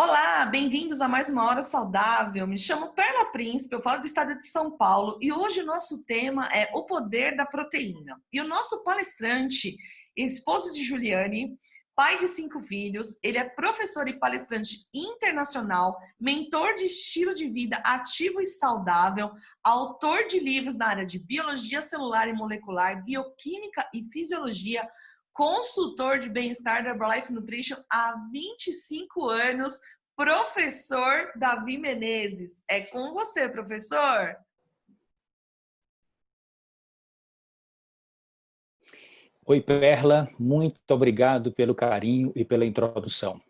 Olá, bem-vindos a mais uma Hora Saudável. Me chamo Perla Príncipe, eu falo do estado de São Paulo e hoje o nosso tema é o poder da proteína. E o nosso palestrante, esposo de Juliane, pai de 5 filhos, ele é professor e palestrante internacional, mentor de estilo de vida ativo e saudável, autor de livros na área de biologia celular e molecular, bioquímica e fisiologia, consultor de bem-estar da Herbalife Nutrition há 25 anos, professor Davi Menezes. É com você, professor. Oi, Perla, muito obrigado pelo carinho e pela introdução.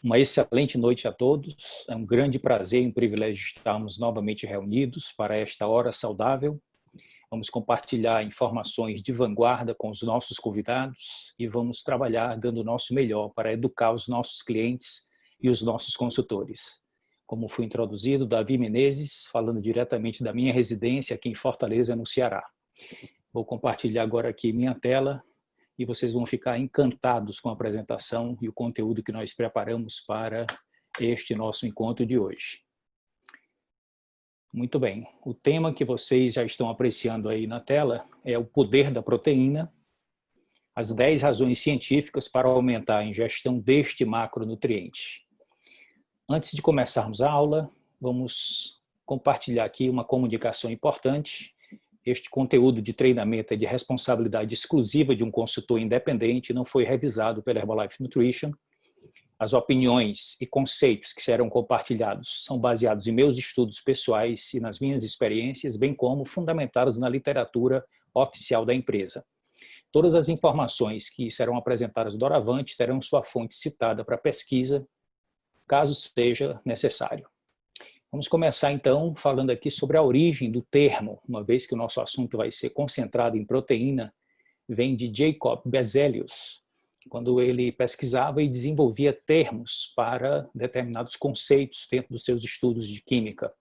Uma excelente noite a todos. É um grande prazer e um privilégio estarmos novamente reunidos para esta Hora Saudável. Vamos compartilhar informações de vanguarda com os nossos convidados e vamos trabalhar dando o nosso melhor para educar os nossos clientes e os nossos consultores. Como fui introduzido, Davi Menezes, falando diretamente da minha residência aqui em Fortaleza, no Ceará. Vou compartilhar agora aqui minha tela e vocês vão ficar encantados com a apresentação e o conteúdo que nós preparamos para este nosso encontro de hoje. Muito bem, o tema que vocês já estão apreciando aí na tela é o poder da proteína, as 10 razões científicas para aumentar a ingestão deste macronutriente. Antes de começarmos a aula, vamos compartilhar aqui uma comunicação importante. Este conteúdo de treinamento é de responsabilidade exclusiva de um consultor independente, não foi revisado pela Herbalife Nutrition. As opiniões e conceitos que serão compartilhados são baseados em meus estudos pessoais e nas minhas experiências, bem como fundamentados na literatura oficial da empresa. Todas as informações que serão apresentadas doravante terão sua fonte citada para pesquisa, caso seja necessário. Vamos começar então falando aqui sobre a origem do termo, uma vez que o nosso assunto vai ser concentrado em proteína, vem de Jacob Berzelius, quando ele pesquisava e desenvolvia termos para determinados conceitos dentro dos seus estudos de química.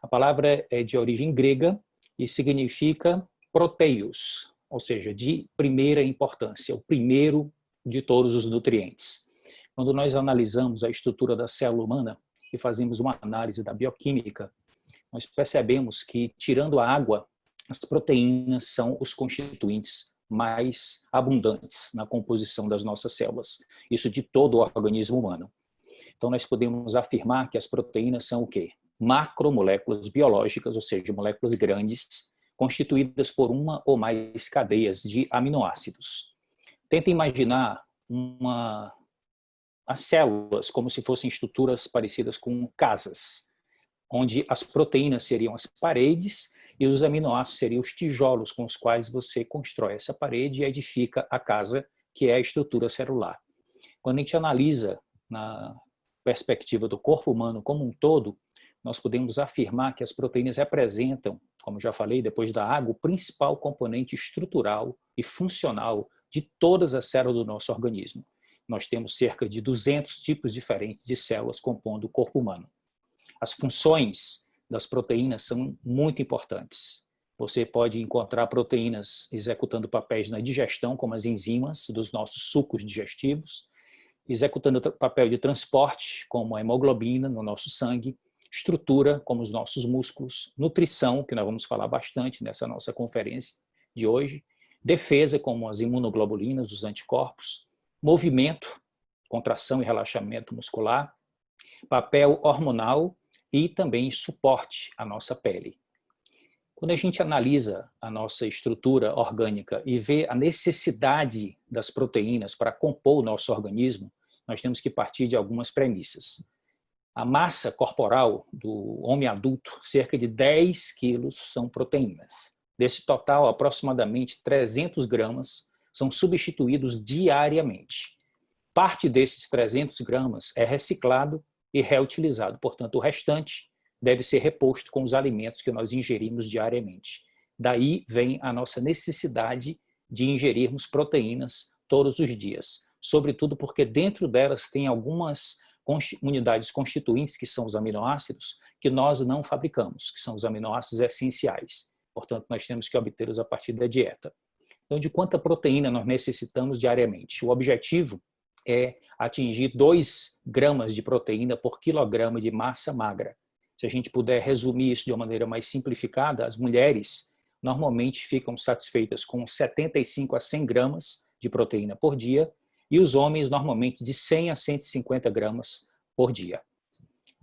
A palavra é de origem grega e significa proteios, ou seja, de primeira importância, o primeiro de todos os nutrientes. Quando nós analisamos a estrutura da célula humana e fazemos uma análise da bioquímica, nós percebemos que, tirando a água, as proteínas são os constituintes mais abundantes na composição das nossas células. Isso de todo o organismo humano. Então, nós podemos afirmar que as proteínas são o quê? Macromoléculas biológicas, ou seja, moléculas grandes, constituídas por uma ou mais cadeias de aminoácidos. Tenta imaginar as células como se fossem estruturas parecidas com casas, onde as proteínas seriam as paredes e os aminoácidos seriam os tijolos com os quais você constrói essa parede e edifica a casa, que é a estrutura celular. Quando a gente analisa na perspectiva do corpo humano como um todo, nós podemos afirmar que as proteínas representam, como já falei, depois da água, o principal componente estrutural e funcional de todas as células do nosso organismo. Nós temos cerca de 200 tipos diferentes de células compondo o corpo humano. As funções das proteínas são muito importantes. Você pode encontrar proteínas executando papéis na digestão, como as enzimas dos nossos sucos digestivos, executando papel de transporte, como a hemoglobina no nosso sangue, estrutura, como os nossos músculos, nutrição, que nós vamos falar bastante nessa nossa conferência de hoje, defesa, como as imunoglobulinas, os anticorpos, movimento, contração e relaxamento muscular, papel hormonal, e também suporte à nossa pele. Quando a gente analisa a nossa estrutura orgânica e vê a necessidade das proteínas para compor o nosso organismo, nós temos que partir de algumas premissas. A massa corporal do homem adulto, cerca de 10 quilos, são proteínas. Desse total, aproximadamente 300 gramas são substituídos diariamente. Parte desses 300 gramas é reciclado e reutilizado. Portanto, o restante deve ser reposto com os alimentos que nós ingerimos diariamente. Daí vem a nossa necessidade de ingerirmos proteínas todos os dias, sobretudo porque dentro delas tem algumas unidades constituintes, que são os aminoácidos, que nós não fabricamos, que são os aminoácidos essenciais. Portanto, nós temos que obtê-los a partir da dieta. Então, de quanta proteína nós necessitamos diariamente? O objetivo é atingir 2 gramas de proteína por quilograma de massa magra. Se a gente puder resumir isso de uma maneira mais simplificada, as mulheres normalmente ficam satisfeitas com 75 a 100 gramas de proteína por dia e os homens normalmente de 100 a 150 gramas por dia.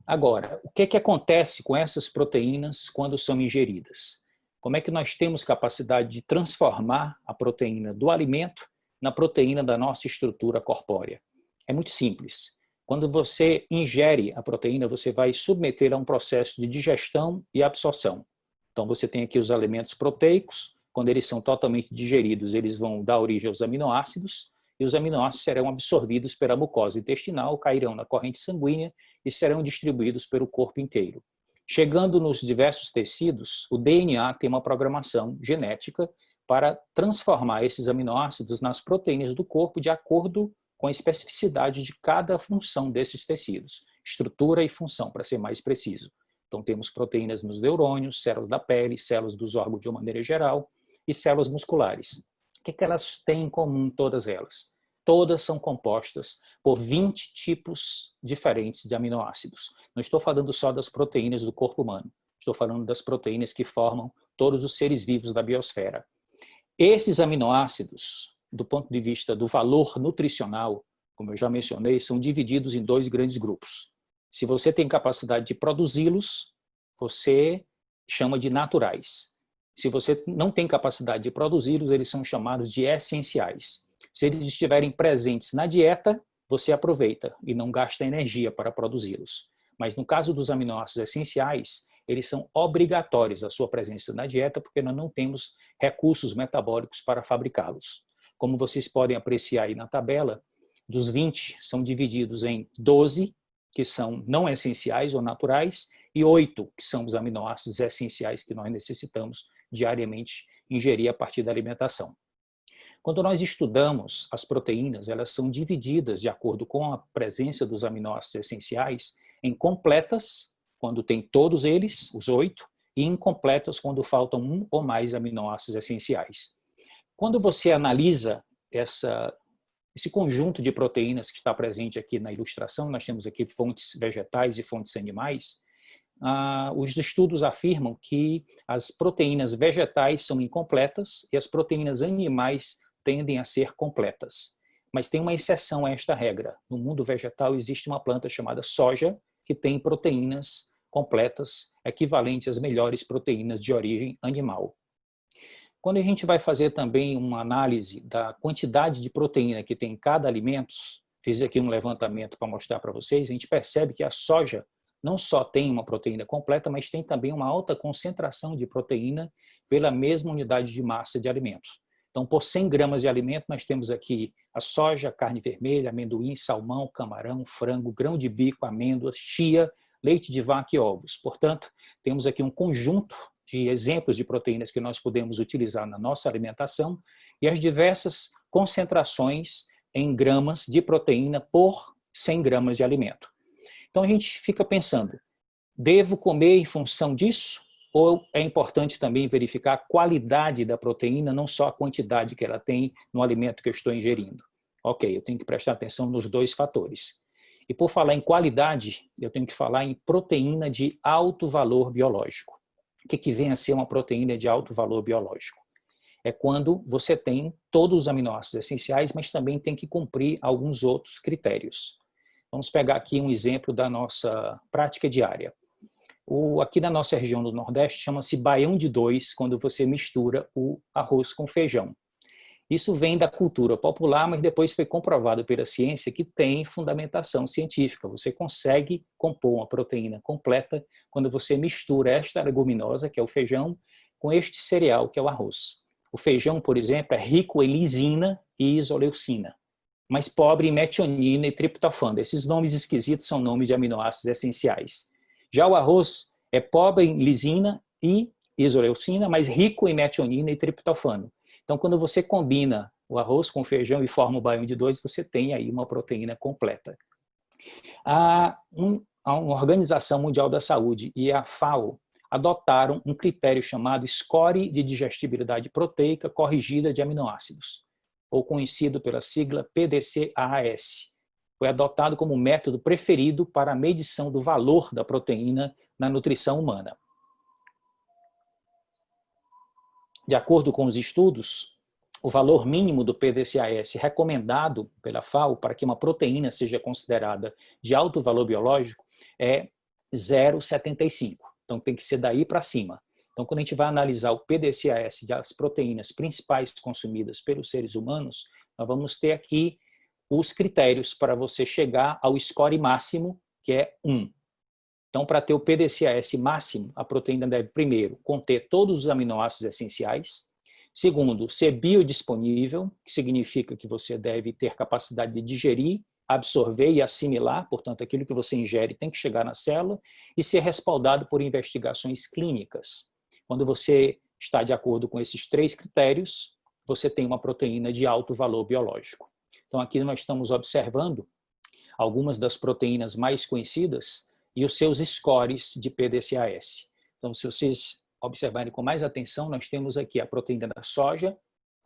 Agora, o que acontece com essas proteínas quando são ingeridas? Como é que nós temos capacidade de transformar a proteína do alimento na proteína da nossa estrutura corpórea? É muito simples. Quando você ingere a proteína, você vai submeter a um processo de digestão e absorção. Então, você tem aqui os alimentos proteicos. Quando eles são totalmente digeridos, eles vão dar origem aos aminoácidos, e os aminoácidos serão absorvidos pela mucosa intestinal, cairão na corrente sanguínea e serão distribuídos pelo corpo inteiro. Chegando nos diversos tecidos, o DNA tem uma programação genética para transformar esses aminoácidos nas proteínas do corpo de acordo com a especificidade de cada função desses tecidos, estrutura e função, para ser mais preciso. Então, temos proteínas nos neurônios, células da pele, células dos órgãos de uma maneira geral e células musculares. O que elas têm em comum, todas elas? Todas são compostas por 20 tipos diferentes de aminoácidos. Não estou falando só das proteínas do corpo humano, estou falando das proteínas que formam todos os seres vivos da biosfera. Esses aminoácidos, do ponto de vista do valor nutricional, como eu já mencionei, são divididos em 2 grandes grupos. Se você tem capacidade de produzi-los, você chama de naturais. Se você não tem capacidade de produzi-los, eles são chamados de essenciais. Se eles estiverem presentes na dieta, você aproveita e não gasta energia para produzi-los. Mas no caso dos aminoácidos essenciais, eles são obrigatórios a sua presença na dieta, porque nós não temos recursos metabólicos para fabricá-los. Como vocês podem apreciar aí na tabela, dos 20 são divididos em 12, que são não essenciais ou naturais, e 8, que são os aminoácidos essenciais que nós necessitamos diariamente ingerir a partir da alimentação. Quando nós estudamos as proteínas, elas são divididas de acordo com a presença dos aminoácidos essenciais em completas, quando tem todos eles, os 8, e incompletas quando faltam um ou mais aminoácidos essenciais. Quando você analisa esse conjunto de proteínas que está presente aqui na ilustração, nós temos aqui fontes vegetais e fontes animais, os estudos afirmam que as proteínas vegetais são incompletas e as proteínas animais tendem a ser completas. Mas tem uma exceção a esta regra. No mundo vegetal existe uma planta chamada soja, que tem proteínas completas, equivalentes às melhores proteínas de origem animal. Quando a gente vai fazer também uma análise da quantidade de proteína que tem em cada alimento, fiz aqui um levantamento para mostrar para vocês, a gente percebe que a soja não só tem uma proteína completa, mas tem também uma alta concentração de proteína pela mesma unidade de massa de alimentos. Então, por 100 gramas de alimento, nós temos aqui a soja, carne vermelha, amendoim, salmão, camarão, frango, grão de bico, amêndoas, chia, leite de vaca e ovos. Portanto, temos aqui um conjunto de exemplos de proteínas que nós podemos utilizar na nossa alimentação e as diversas concentrações em gramas de proteína por 100 gramas de alimento. Então, a gente fica pensando, devo comer em função disso? Ou é importante também verificar a qualidade da proteína, não só a quantidade que ela tem no alimento que eu estou ingerindo? Ok, eu tenho que prestar atenção nos 2 fatores. E por falar em qualidade, eu tenho que falar em proteína de alto valor biológico. O que vem a ser uma proteína de alto valor biológico? É quando você tem todos os aminoácidos essenciais, mas também tem que cumprir alguns outros critérios. Vamos pegar aqui um exemplo da nossa prática diária. Aqui na nossa região do Nordeste chama-se baião de 2, quando você mistura o arroz com feijão. Isso vem da cultura popular, mas depois foi comprovado pela ciência que tem fundamentação científica. Você consegue compor uma proteína completa quando você mistura esta leguminosa, que é o feijão, com este cereal, que é o arroz. O feijão, por exemplo, é rico em lisina e isoleucina, mas pobre em metionina e triptofano. Esses nomes esquisitos são nomes de aminoácidos essenciais. Já o arroz é pobre em lisina e isoleucina, mas rico em metionina e triptofano. Então, quando você combina o arroz com o feijão e forma o baião de 2, você tem aí uma proteína completa. A Organização Mundial da Saúde e a FAO adotaram um critério chamado Score de Digestibilidade Proteica Corrigida de Aminoácidos. ou conhecido pela sigla PDCAAS. Foi adotado como método preferido para a medição do valor da proteína na nutrição humana. De acordo com os estudos, o valor mínimo do PDCAAS recomendado pela FAO para que uma proteína seja considerada de alto valor biológico é 0,75. Então tem que ser daí para cima. Então, quando a gente vai analisar o PDCAAS das proteínas principais consumidas pelos seres humanos, nós vamos ter aqui os critérios para você chegar ao score máximo, que é 1. Então, para ter o PDCAAS máximo, a proteína deve, primeiro, conter todos os aminoácidos essenciais. Segundo, ser biodisponível, que significa que você deve ter capacidade de digerir, absorver e assimilar, portanto, aquilo que você ingere tem que chegar na célula, e ser respaldado por investigações clínicas. Quando você está de acordo com esses 3 critérios, você tem uma proteína de alto valor biológico. Então, aqui nós estamos observando algumas das proteínas mais conhecidas e os seus scores de PDCAAS. Então, se vocês observarem com mais atenção, nós temos aqui a proteína da soja,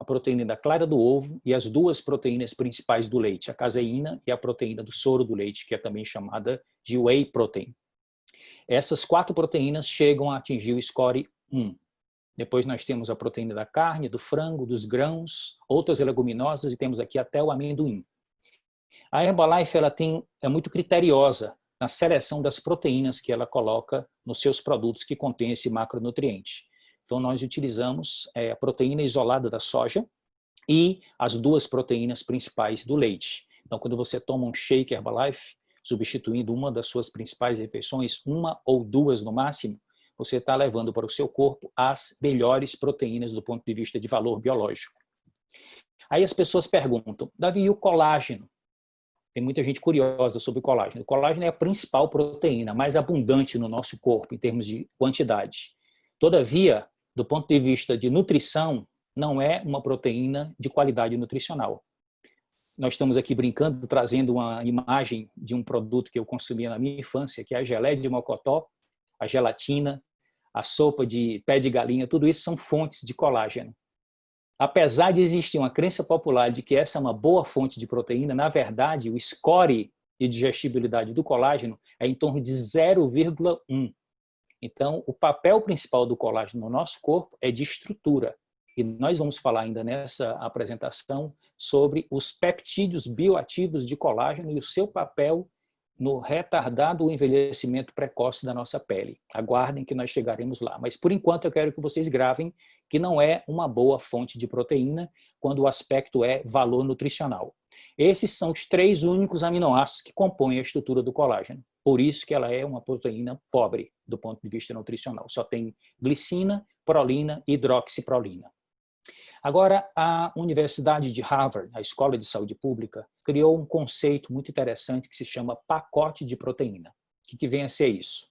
a proteína da clara do ovo e as 2 proteínas principais do leite, a caseína e a proteína do soro do leite, que é também chamada de whey protein. Essas 4 proteínas chegam a atingir o score 1. Depois nós temos a proteína da carne, do frango, dos grãos, outras leguminosas e temos aqui até o amendoim. A Herbalife é muito criteriosa na seleção das proteínas que ela coloca nos seus produtos que contêm esse macronutriente. Então nós utilizamos a proteína isolada da soja e as 2 proteínas principais do leite. Então quando você toma um shake Herbalife, substituindo uma das suas principais refeições, 1 ou 2 no máximo, você está levando para o seu corpo as melhores proteínas do ponto de vista de valor biológico. Aí as pessoas perguntam, Davi, e o colágeno? Tem muita gente curiosa sobre o colágeno. O colágeno é a principal proteína, mais abundante no nosso corpo em termos de quantidade. Todavia, do ponto de vista de nutrição, não é uma proteína de qualidade nutricional. Nós estamos aqui brincando, trazendo uma imagem de um produto que eu consumia na minha infância, que é a geleia de mocotó, a gelatina, a sopa de pé de galinha, tudo isso são fontes de colágeno. Apesar de existir uma crença popular de que essa é uma boa fonte de proteína, na verdade, o score de digestibilidade do colágeno é em torno de 0,1. Então, o papel principal do colágeno no nosso corpo é de estrutura. E nós vamos falar ainda nessa apresentação sobre os peptídeos bioativos de colágeno e o seu papel no retardado envelhecimento precoce da nossa pele. Aguardem que nós chegaremos lá. Mas, por enquanto, eu quero que vocês gravem que não é uma boa fonte de proteína quando o aspecto é valor nutricional. Esses são os 3 únicos aminoácidos que compõem a estrutura do colágeno. Por isso que ela é uma proteína pobre do ponto de vista nutricional. Só tem glicina, prolina e hidroxiprolina. Agora, a Universidade de Harvard, a Escola de Saúde Pública, criou um conceito muito interessante que se chama pacote de proteína. O que vem a ser isso?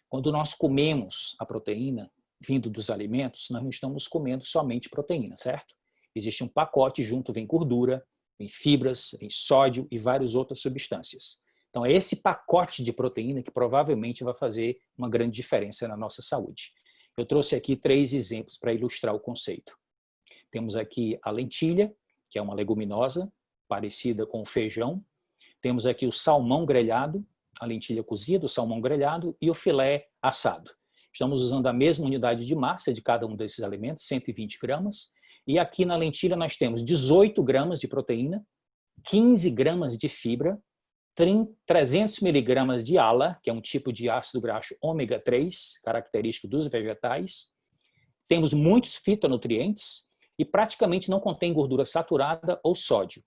Quando nós comemos a proteína vindo dos alimentos, nós não estamos comendo somente proteína, certo? Existe um pacote, junto vem gordura, vem fibras, vem sódio e várias outras substâncias. Então, é esse pacote de proteína que provavelmente vai fazer uma grande diferença na nossa saúde. Eu trouxe aqui 3 exemplos para ilustrar o conceito. Temos aqui a lentilha, que é uma leguminosa, parecida com o feijão. Temos aqui o salmão grelhado, a lentilha cozida, o salmão grelhado e o filé assado. Estamos usando a mesma unidade de massa de cada um desses alimentos, 120 gramas. E aqui na lentilha nós temos 18 gramas de proteína, 15 gramas de fibra, 300 miligramas de ALA, que é um tipo de ácido graxo ômega 3, característico dos vegetais. Temos muitos fitonutrientes e praticamente não contém gordura saturada ou sódio.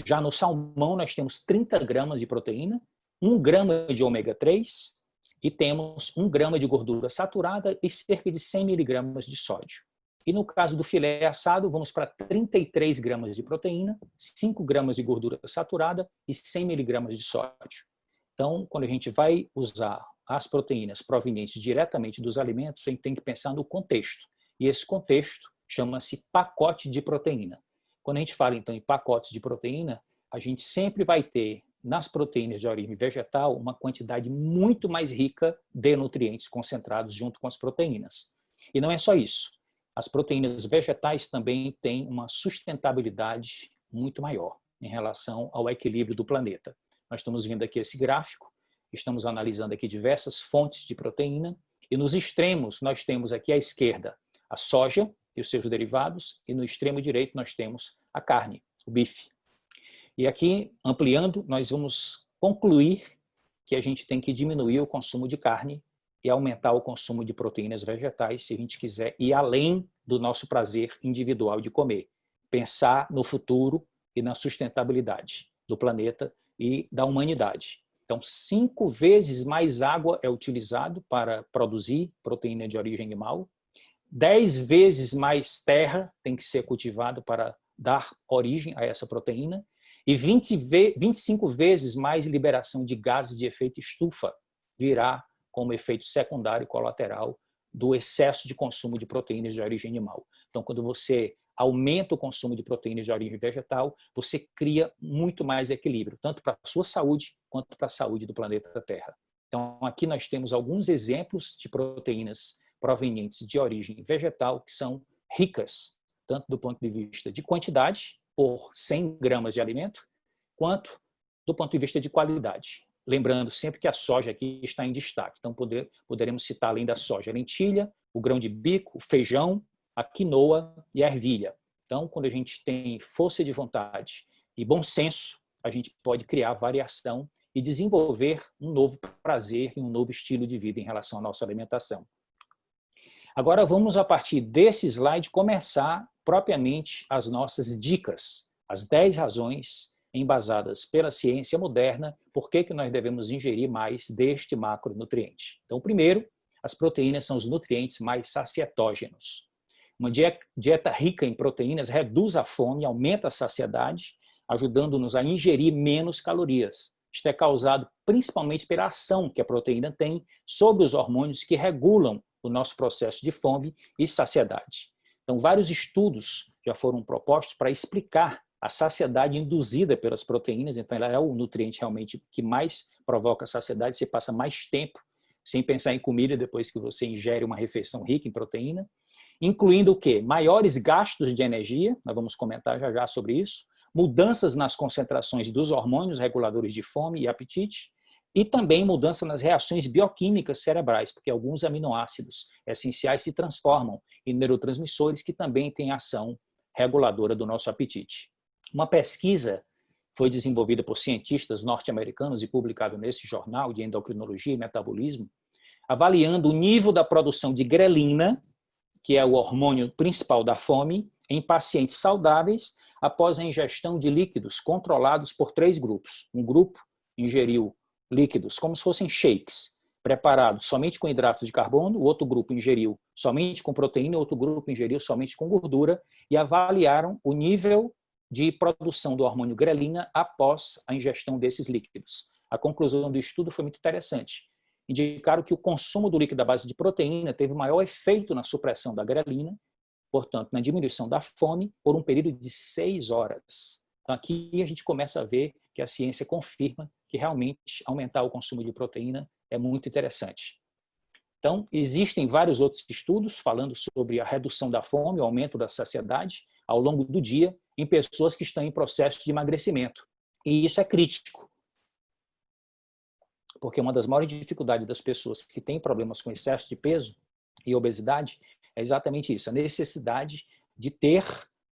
Já no salmão nós temos 30 gramas de proteína, 1 grama de ômega 3 e temos 1 grama de gordura saturada e cerca de 100 miligramas de sódio. E no caso do filé assado, vamos para 33 gramas de proteína, 5 gramas de gordura saturada e 100 miligramas de sódio. Então, quando a gente vai usar as proteínas provenientes diretamente dos alimentos, a gente tem que pensar no contexto. E esse contexto chama-se pacote de proteína. Quando a gente fala, então, em pacotes de proteína, a gente sempre vai ter, nas proteínas de origem vegetal, uma quantidade muito mais rica de nutrientes concentrados junto com as proteínas. E não é só isso. as proteínas vegetais também têm uma sustentabilidade muito maior em relação ao equilíbrio do planeta. Nós estamos vendo aqui esse gráfico, estamos analisando aqui diversas fontes de proteína, e nos extremos nós temos aqui à esquerda a soja e os seus derivados, e no extremo direito nós temos a carne, o bife. E aqui, ampliando, nós vamos concluir que a gente tem que diminuir o consumo de carne e aumentar o consumo de proteínas vegetais se a gente quiser ir além do nosso prazer individual de comer. Pensar no futuro e na sustentabilidade do planeta e da humanidade. Então, 5 vezes mais água é utilizado para produzir proteína de origem animal, 10 vezes mais terra tem que ser cultivado para dar origem a essa proteína, e 25 vezes mais liberação de gases de efeito estufa virá como efeito secundário e colateral do excesso de consumo de proteínas de origem animal. Então, quando você aumenta o consumo de proteínas de origem vegetal, você cria muito mais equilíbrio, tanto para a sua saúde quanto para a saúde do planeta Terra. Então, aqui nós temos alguns exemplos de proteínas provenientes de origem vegetal que são ricas, tanto do ponto de vista de quantidade, por 100 gramas de alimento, quanto do ponto de vista de qualidade. Lembrando sempre que a soja aqui está em destaque. Então, poderemos citar, além da soja, a lentilha, o grão de bico, o feijão, a quinoa e a ervilha. Então, quando a gente tem força de vontade e bom senso, a gente pode criar variação e desenvolver um novo prazer e um novo estilo de vida em relação à nossa alimentação. Agora vamos, a partir desse slide, começar propriamente as nossas dicas, as 10 razões embasadas pela ciência moderna por que nós devemos ingerir mais deste macronutriente. Então, primeiro, as proteínas são os nutrientes mais sacietógenos. Uma dieta rica em proteínas reduz a fome, aumenta a saciedade, ajudando-nos a ingerir menos calorias. Isto é causado principalmente pela ação que a proteína tem sobre os hormônios que regulam o nosso processo de fome e saciedade. Então, vários estudos já foram propostos para explicar a saciedade induzida pelas proteínas. Então, ela é o nutriente realmente que mais provoca a saciedade. Você passa mais tempo sem pensar em comida depois que você ingere uma refeição rica em proteína, incluindo o quê? Maiores gastos de energia, nós vamos comentar já já sobre isso, mudanças nas concentrações dos hormônios reguladores de fome e apetite, e também mudança nas reações bioquímicas cerebrais, porque alguns aminoácidos essenciais se transformam em neurotransmissores que também têm ação reguladora do nosso apetite. Uma pesquisa foi desenvolvida por cientistas norte-americanos e publicada nesse jornal de endocrinologia e metabolismo, avaliando o nível da produção de grelina, que é o hormônio principal da fome, em pacientes saudáveis após a ingestão de líquidos controlados por 3 grupos. Um grupo ingeriu líquidos como se fossem shakes, preparados somente com hidratos de carbono, o outro grupo ingeriu somente com proteína, o outro grupo ingeriu somente com gordura, e avaliaram o nível de produção do hormônio grelina após a ingestão desses líquidos. A conclusão do estudo foi muito interessante. Indicaram que o consumo do líquido à base de proteína teve maior efeito na supressão da grelina, portanto, na diminuição da fome, por um período de 6 horas. Então, aqui a gente começa a ver que a ciência confirma que realmente aumentar o consumo de proteína é muito interessante. Então, existem vários outros estudos falando sobre a redução da fome, o aumento da saciedade ao longo do dia em pessoas que estão em processo de emagrecimento. E isso é crítico, porque uma das maiores dificuldades das pessoas que têm problemas com excesso de peso e obesidade é exatamente isso, a necessidade de ter,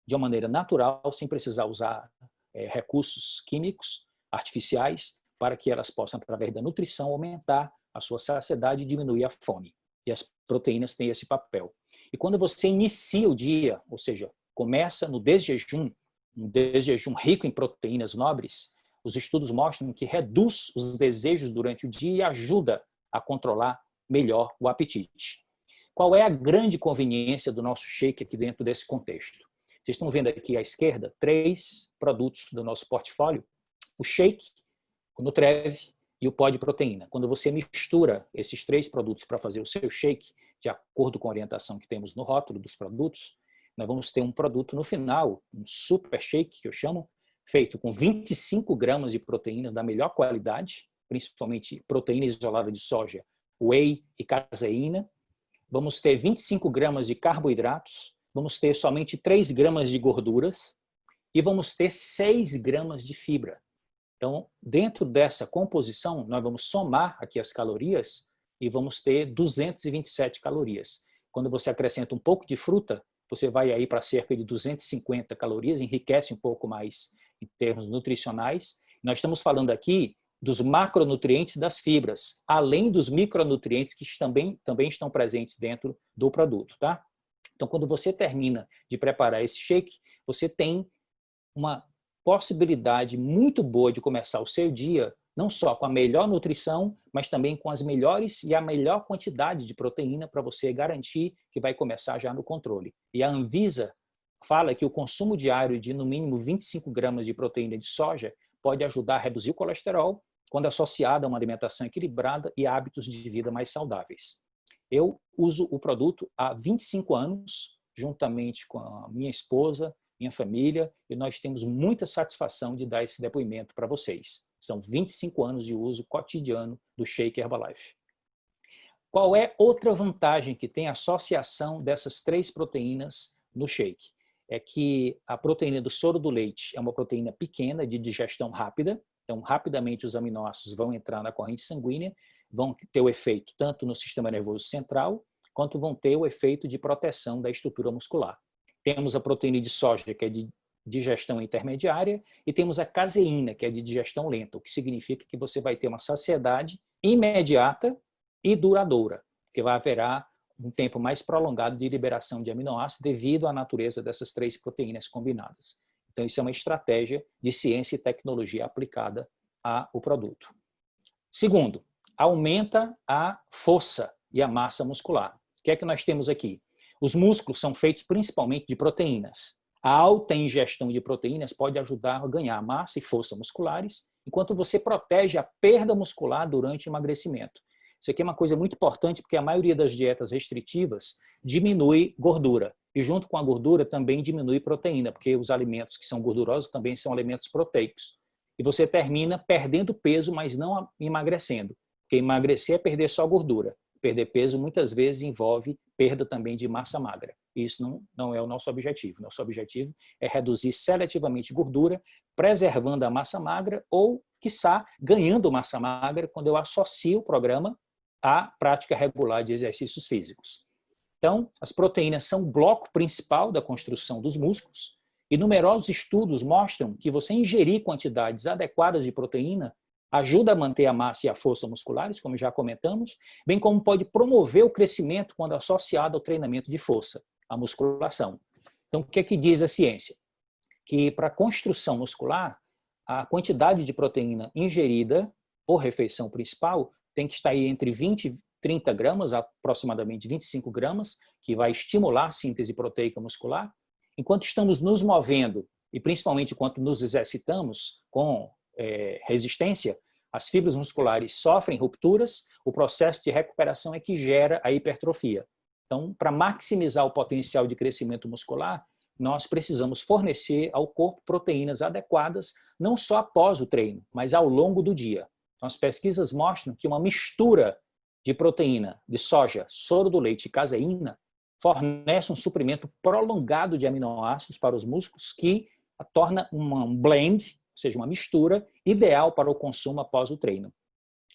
de uma maneira natural, sem precisar usar recursos químicos, artificiais, para que elas possam, através da nutrição, aumentar a sua saciedade e diminuir a fome. E as proteínas têm esse papel. E quando você inicia o dia, ou seja, começa no desjejum, um desjejum rico em proteínas nobres, os estudos mostram que reduz os desejos durante o dia e ajuda a controlar melhor o apetite. Qual é a grande conveniência do nosso shake aqui dentro desse contexto? Vocês estão vendo aqui à esquerda 3 produtos do nosso portfólio: o shake, o Nutrev e o pó de proteína. Quando você mistura esses 3 produtos para fazer o seu shake, de acordo com a orientação que temos no rótulo dos produtos, nós vamos ter um produto no final, um super shake, que eu chamo, feito com 25 gramas de proteína da melhor qualidade, principalmente proteína isolada de soja, whey e caseína, vamos ter 25 gramas de carboidratos, vamos ter somente 3 gramas de gorduras e vamos ter 6 gramas de fibra. Então, dentro dessa composição, nós vamos somar aqui as calorias e vamos ter 227 calorias. Quando você acrescenta um pouco de fruta, você vai aí para cerca de 250 calorias, enriquece um pouco mais em termos nutricionais. Nós estamos falando aqui dos macronutrientes das fibras, além dos micronutrientes que também estão presentes dentro do produto, tá? Então, quando você termina de preparar esse shake, você tem uma possibilidade muito boa de começar o seu dia, não só com a melhor nutrição, mas também com as melhores e a melhor quantidade de proteína para você garantir que vai começar já no controle. E a Anvisa fala que o consumo diário de no mínimo 25 gramas de proteína de soja pode ajudar a reduzir o colesterol quando associado a uma alimentação equilibrada e hábitos de vida mais saudáveis. Eu uso o produto há 25 anos, juntamente com a minha esposa, minha família, e nós temos muita satisfação de dar esse depoimento para vocês. São 25 anos de uso cotidiano do Shake Herbalife. Qual é outra vantagem que tem a associação dessas 3 proteínas no shake? É que a proteína do soro do leite é uma proteína pequena, de digestão rápida, então rapidamente os aminoácidos vão entrar na corrente sanguínea, vão ter o efeito tanto no sistema nervoso central, quanto vão ter o efeito de proteção da estrutura muscular. Temos a proteína de soja, que é de digestão intermediária, e temos a caseína, que é de digestão lenta, o que significa que você vai ter uma saciedade imediata e duradoura, porque vai haverá um tempo mais prolongado de liberação de aminoácidos devido à natureza dessas 3 proteínas combinadas. Então, isso é uma estratégia de ciência e tecnologia aplicada ao produto. Segundo, aumenta a força e a massa muscular. O que é que nós temos aqui? Os músculos são feitos principalmente de proteínas. A alta ingestão de proteínas pode ajudar a ganhar massa e força musculares, enquanto você protege a perda muscular durante o emagrecimento. Isso aqui é uma coisa muito importante, porque a maioria das dietas restritivas diminui gordura. E junto com a gordura também diminui proteína, porque os alimentos que são gordurosos também são alimentos proteicos. E você termina perdendo peso, mas não emagrecendo. Porque emagrecer é perder só gordura. Perder peso muitas vezes envolve perda também de massa magra. E isso não é o nosso objetivo. Nosso objetivo é reduzir seletivamente gordura, preservando a massa magra ou, quiçá, ganhando massa magra quando eu associo o programa à prática regular de exercícios físicos. Então, as proteínas são o bloco principal da construção dos músculos e numerosos estudos mostram que você ingerir quantidades adequadas de proteína ajuda a manter a massa e a força musculares, como já comentamos, bem como pode promover o crescimento quando associado ao treinamento de força, a musculação. Então, o que é que diz a ciência? Que para a construção muscular, a quantidade de proteína ingerida por refeição principal tem que estar aí entre 20 e 30 gramas, aproximadamente 25 gramas, que vai estimular a síntese proteica muscular. Enquanto estamos nos movendo, e principalmente enquanto nos exercitamos com resistência, as fibras musculares sofrem rupturas, o processo de recuperação é que gera a hipertrofia. Então, para maximizar o potencial de crescimento muscular, nós precisamos fornecer ao corpo proteínas adequadas, não só após o treino, mas ao longo do dia. Então, as pesquisas mostram que uma mistura de proteína de soja, soro do leite e caseína fornece um suprimento prolongado de aminoácidos para os músculos que a torna um blend, ou seja, uma mistura ideal para o consumo após o treino.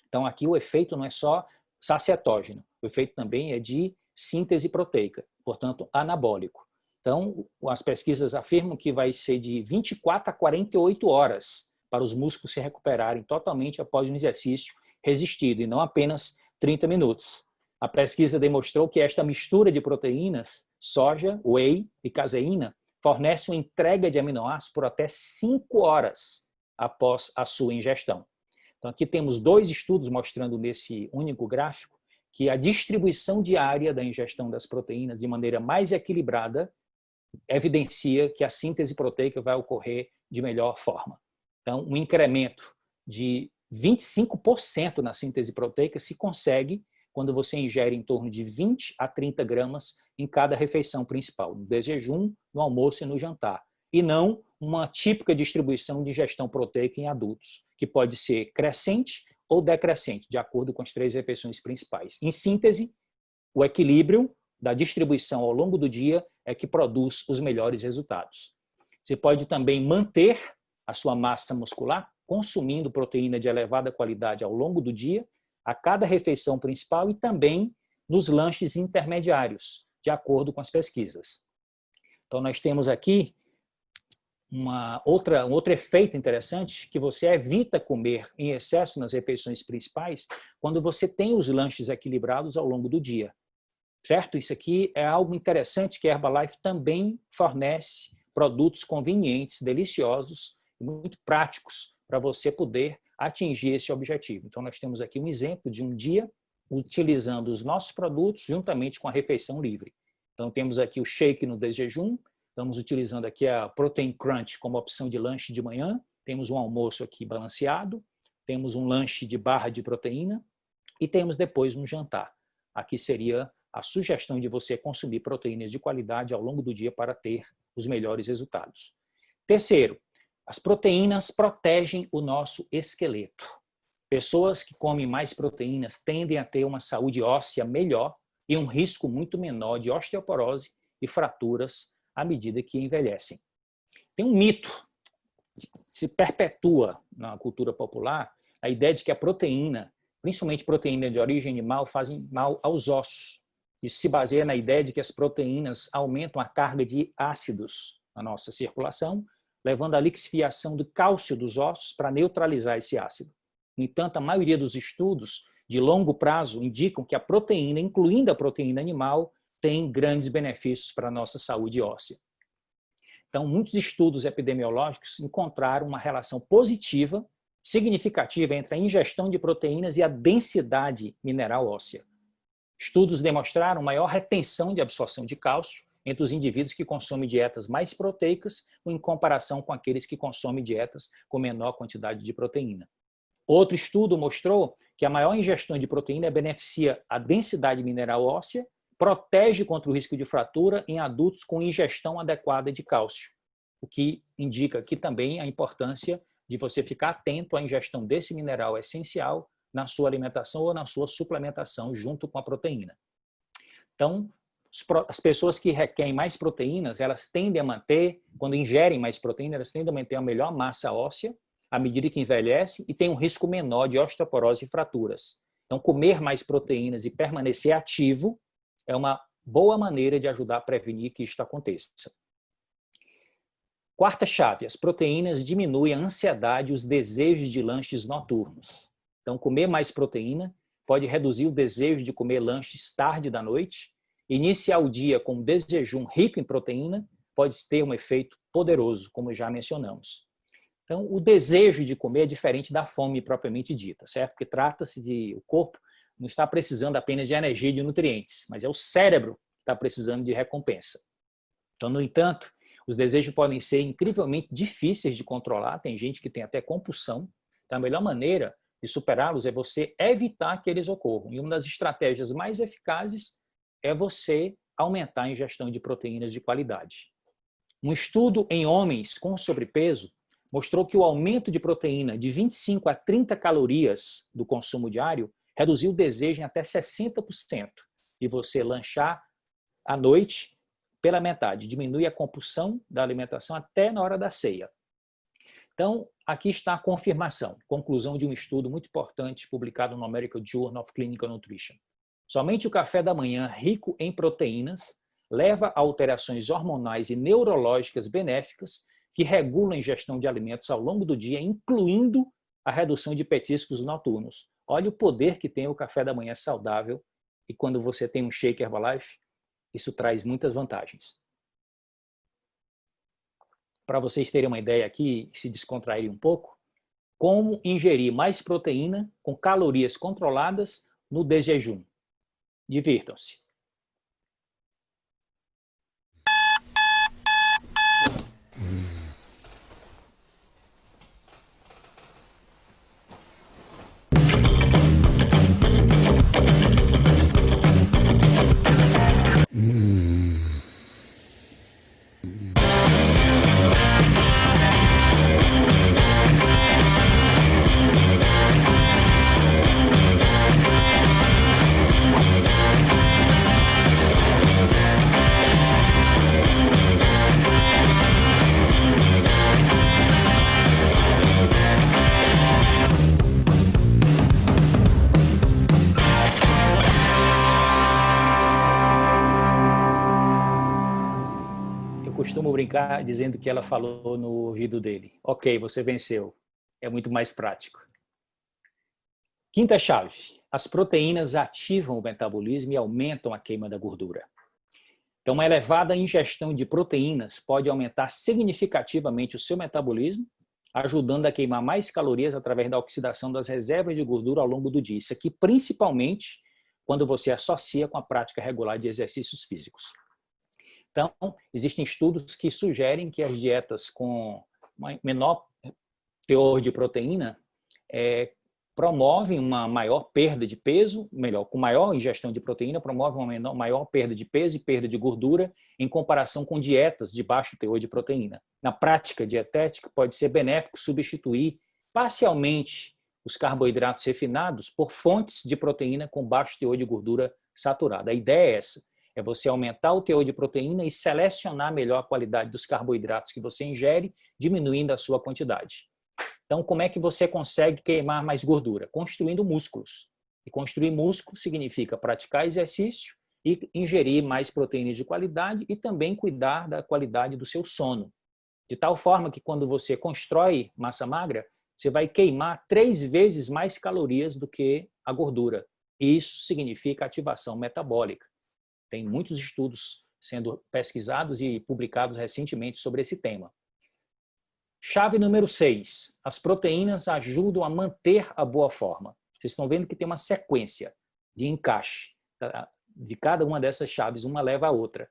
Então, aqui o efeito não é só sacietógeno, o efeito também é de síntese proteica, portanto, anabólico. Então, as pesquisas afirmam que vai ser de 24 a 48 horas para os músculos se recuperarem totalmente após um exercício resistido, e não apenas 30 minutos. A pesquisa demonstrou que esta mistura de proteínas, soja, whey e caseína, fornece uma entrega de aminoácidos por até 5 horas após a sua ingestão. Então, aqui temos 2 estudos mostrando nesse único gráfico que a distribuição diária da ingestão das proteínas de maneira mais equilibrada evidencia que a síntese proteica vai ocorrer de melhor forma. Então, um incremento de 25% na síntese proteica se consegue quando você ingere em torno de 20 a 30 gramas em cada refeição principal, no jejum, no almoço e no jantar, e não uma típica distribuição de ingestão proteica em adultos, que pode ser crescente ou decrescente, de acordo com as 3 refeições principais. Em síntese, O equilíbrio da distribuição ao longo do dia é que produz os melhores resultados. Você pode também manter a sua massa muscular consumindo proteína de elevada qualidade ao longo do dia, a cada refeição principal e também nos lanches intermediários, de acordo com as pesquisas. Então, nós temos aqui um outro efeito interessante, que você evita comer em excesso nas refeições principais quando você tem os lanches equilibrados ao longo do dia. Certo? Isso aqui é algo interessante que a Herbalife também fornece produtos convenientes, deliciosos e muito práticos para você poder atingir esse objetivo. Então, nós temos aqui um exemplo de um dia utilizando os nossos produtos juntamente com a refeição livre. Então, temos aqui o shake no desjejum, estamos utilizando aqui a Protein Crunch como opção de lanche de manhã, temos um almoço aqui balanceado, temos um lanche de barra de proteína e temos depois um jantar. Aqui seria a sugestão de você consumir proteínas de qualidade ao longo do dia para ter os melhores resultados. Terceiro, as proteínas protegem o nosso esqueleto. Pessoas que comem mais proteínas tendem a ter uma saúde óssea melhor e um risco muito menor de osteoporose e fraturas à medida que envelhecem. Tem um mito que se perpetua na cultura popular, a ideia de que a proteína, principalmente proteína de origem animal, fazem mal aos ossos. Isso se baseia na ideia de que as proteínas aumentam a carga de ácidos na nossa circulação, levando à lixiviação do cálcio dos ossos para neutralizar esse ácido. No entanto, a maioria dos estudos de longo prazo indicam que a proteína, incluindo a proteína animal, tem grandes benefícios para a nossa saúde óssea. Então, muitos estudos epidemiológicos encontraram uma relação positiva, significativa entre a ingestão de proteínas e a densidade mineral óssea. Estudos demonstraram maior retenção de absorção de cálcio entre os indivíduos que consomem dietas mais proteicas em comparação com aqueles que consomem dietas com menor quantidade de proteína. Outro estudo mostrou que a maior ingestão de proteína beneficia a densidade mineral óssea, protege contra o risco de fratura em adultos com ingestão adequada de cálcio, o que indica aqui também a importância de você ficar atento à ingestão desse mineral essencial na sua alimentação ou na sua suplementação junto com a proteína. Então, as pessoas que requerem mais proteínas, elas tendem a manter, quando ingerem mais proteína, elas tendem a manter a melhor massa óssea à medida que envelhecem e tem um risco menor de osteoporose e fraturas. Então, comer mais proteínas e permanecer ativo é uma boa maneira de ajudar a prevenir que isto aconteça. Quarta chave, as proteínas diminuem a ansiedade e os desejos de lanches noturnos. Então, comer mais proteína pode reduzir o desejo de comer lanches tarde da noite. Iniciar o dia com um desjejum rico em proteína pode ter um efeito poderoso, como já mencionamos. Então, o desejo de comer é diferente da fome propriamente dita, certo? Porque trata-se de o corpo não está precisando apenas de energia e de nutrientes, mas é o cérebro que está precisando de recompensa. Então, no entanto, os desejos podem ser incrivelmente difíceis de controlar, tem gente que tem até compulsão. Então, a melhor maneira de superá-los é você evitar que eles ocorram. E uma das estratégias mais eficazes é você aumentar a ingestão de proteínas de qualidade. Um estudo em homens com sobrepeso mostrou que o aumento de proteína de 25 a 30 calorias do consumo diário reduziu o desejo em até 60% de você lanchar à noite pela metade. Diminui a compulsão da alimentação até na hora da ceia. Então, aqui está a confirmação, conclusão de um estudo muito importante publicado no American Journal of Clinical Nutrition. Somente o café da manhã rico em proteínas leva a alterações hormonais e neurológicas benéficas que regulam a ingestão de alimentos ao longo do dia, incluindo a redução de petiscos noturnos. Olha o poder que tem o café da manhã saudável e quando você tem um shake Herbalife, isso traz muitas vantagens. Para vocês terem uma ideia aqui, se descontrair um pouco, como ingerir mais proteína com calorias controladas no desjejum. Divirtam-se. costumo brincar dizendo que ela falou no ouvido dele. Ok, você venceu. É muito mais prático. Quinta chave. As proteínas ativam o metabolismo e aumentam a queima da gordura. Então, uma elevada ingestão de proteínas pode aumentar significativamente o seu metabolismo, ajudando a queimar mais calorias através da oxidação das reservas de gordura ao longo do dia. Isso aqui, principalmente, quando você associa com a prática regular de exercícios físicos. Então, existem estudos que sugerem que as dietas com menor teor de proteína promovem uma maior perda de peso, melhor, com maior ingestão de proteína, promove uma maior perda de peso e perda de gordura em comparação com dietas de baixo teor de proteína. Na prática dietética, pode ser benéfico substituir parcialmente os carboidratos refinados por fontes de proteína com baixo teor de gordura saturada. A ideia é essa, é você aumentar o teor de proteína e selecionar melhor a qualidade dos carboidratos que você ingere, diminuindo a sua quantidade. Então, como é que você consegue queimar mais gordura? Construindo músculos. E construir músculo significa praticar exercício e ingerir mais proteínas de qualidade e também cuidar da qualidade do seu sono. De tal forma que quando você constrói massa magra, você vai queimar 3 vezes mais calorias do que a gordura. Isso significa ativação metabólica. Tem muitos estudos sendo pesquisados e publicados recentemente sobre esse tema. Chave número 6. As proteínas ajudam a manter a boa forma. Vocês estão vendo que tem uma sequência de encaixe. De cada uma dessas chaves, uma leva a outra.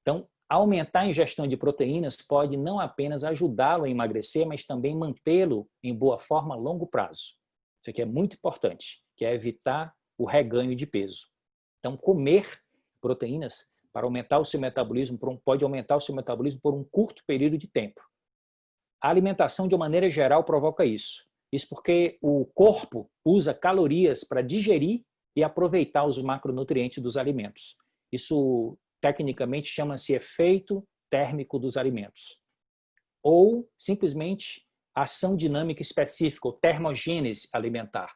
Então, aumentar a ingestão de proteínas pode não apenas ajudá-lo a emagrecer, mas também mantê-lo em boa forma a longo prazo. Isso aqui é muito importante, que é evitar o reganho de peso. Então, comer proteínas para aumentar o seu metabolismo, pode aumentar o seu metabolismo por um curto período de tempo. A alimentação, de uma maneira geral, provoca isso. Isso porque o corpo usa calorias para digerir e aproveitar os macronutrientes dos alimentos. Isso, tecnicamente, chama-se efeito térmico dos alimentos. Ou, simplesmente, ação dinâmica específica, ou termogênese alimentar.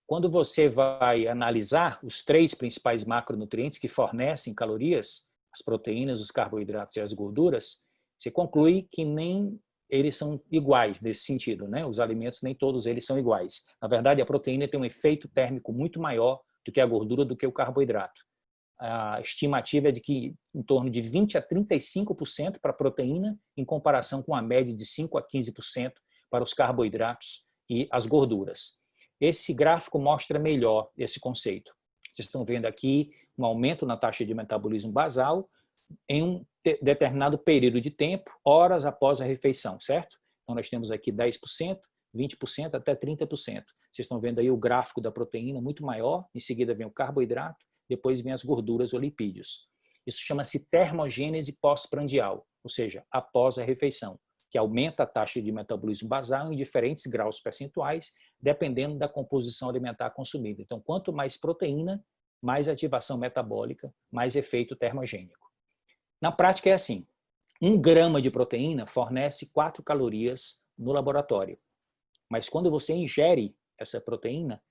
Quando você vai analisar os 3 principais macronutrientes que fornecem calorias, as proteínas, os carboidratos e as gorduras, você conclui que nem eles são iguais nesse sentido, né? Os alimentos, nem todos eles são iguais. Na verdade, a proteína tem um efeito térmico muito maior do que a gordura, do que o carboidrato. A estimativa é de que em torno de 20% a 35% para a proteína, em comparação com a média de 5% a 15% para os carboidratos e as gorduras. Esse gráfico mostra melhor esse conceito. Vocês estão vendo aqui um aumento na taxa de metabolismo basal em um determinado período de tempo, horas após a refeição, certo? Então, nós temos aqui 10%, 20%, até 30%. Vocês estão vendo aí o gráfico da proteína muito maior, em seguida vem o carboidrato, depois vem as gorduras ou lipídios. Isso chama-se termogênese pós-prandial, ou seja, após a refeição, que aumenta a taxa de metabolismo basal em diferentes graus percentuais, dependendo da composição alimentar consumida. Então, quanto mais proteína, mais ativação metabólica, mais efeito termogênico. Na prática é assim, 1 grama de proteína fornece 4 calorias no laboratório. Mas quando você ingere essa proteína,